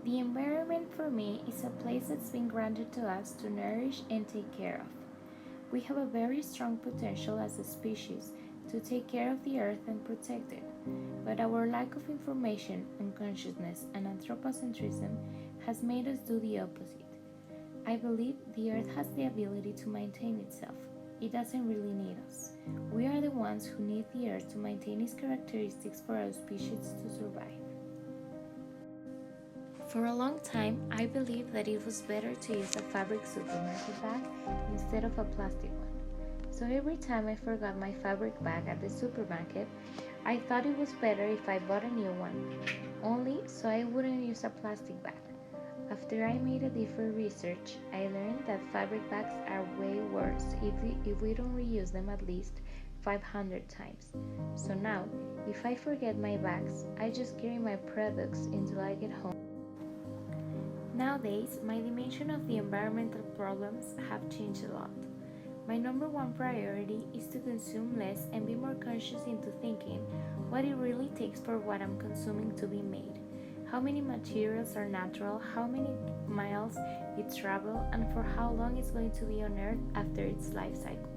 The environment for me is a place that's been granted to us to nourish and take care of. We have a very strong potential as a species to take care of the earth and protect it, but our lack of information, unconsciousness, and anthropocentrism has made us do the opposite. I believe the earth has the ability to maintain itself. It doesn't really need us. We are the ones who need the earth to maintain its characteristics for our species to survive. For a long time, I believed that it was better to use a fabric supermarket bag instead of a plastic one. So every time I forgot my fabric bag at the supermarket, I thought it was better if I bought a new one, only so I wouldn't use a plastic bag. After I made a deeper research, I learned that fabric bags are way worse if we don't reuse them at least 500 times. So now, if I forget my bags, I just carry my products until I get home. Nowadays, my dimension of the environmental problems have changed a lot. My number one priority is to consume less and be more conscious into thinking what it really takes for what I'm consuming to be made. How many materials are natural, how many miles it travels, and for how long it's going to be on Earth after its life cycle.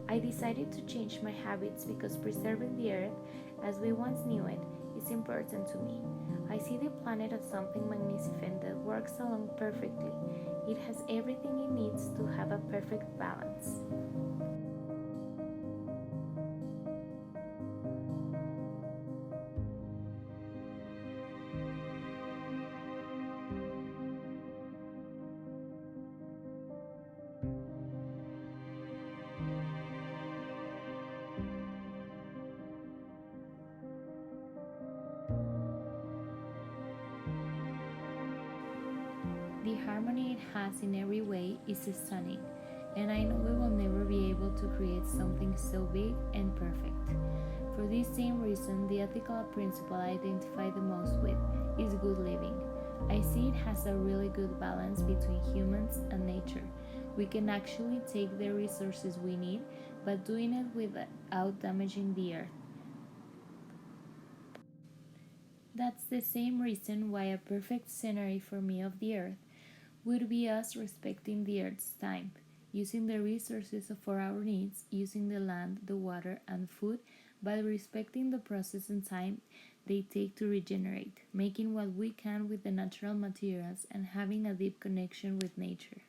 I decided to change my habits because preserving the Earth as we once knew it is important to me. I see the planet as something magnificent that works along perfectly. It has everything it needs to have a perfect balance. The harmony it has in every way is stunning, and I know we will never be able to create something so big and perfect. For this same reason, the ethical principle I identify the most with is good living. I see it has a really good balance between humans and nature. We can actually take the resources we need, but doing it without damaging the earth. That's the same reason why a perfect scenery for me of the earth would be us respecting the earth's time, using the resources for our needs, using the land, the water, and food, but respecting the process and time they take to regenerate, making what we can with the natural materials, and having a deep connection with nature.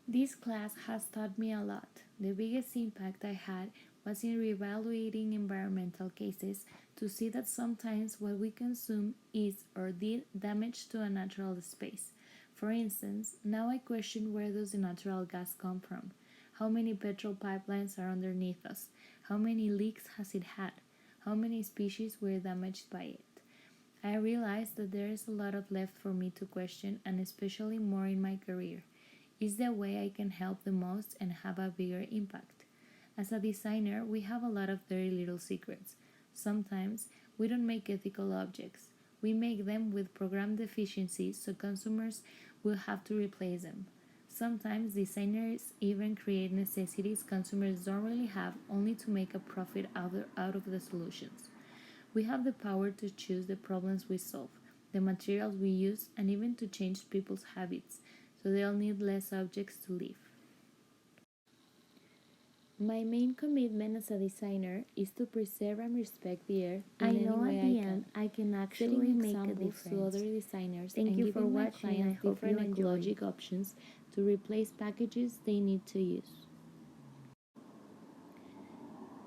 This class has taught me a lot. The biggest impact I had was in reevaluating environmental cases to see that sometimes what we consume is or did damage to a natural space. For instance, now I question where does the natural gas come from? How many petrol pipelines are underneath us? How many leaks has it had? How many species were damaged by it? I realized that there is a lot of left for me to question, and especially more in my career. Is the way I can help the most and have a bigger impact. As a designer, we have a lot of very little secrets. Sometimes we don't make ethical objects. We make them with program deficiencies so consumers will have to replace them. Sometimes designers even create necessities consumers don't really have only to make a profit out of the solutions. We have the power to choose the problems we solve, the materials we use, and even to change people's habits so they'll need less objects to live. My main commitment as a designer is to preserve and respect the earth in I know any way at the end I can actually make a difference to other designers. Thank you for watching. I hope different ecologic options to replace packages they need to use.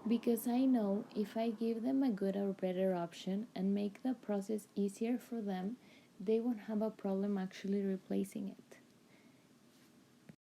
Because I know if I give them a good or better option and make the process easier for them, they won't have a problem actually replacing it.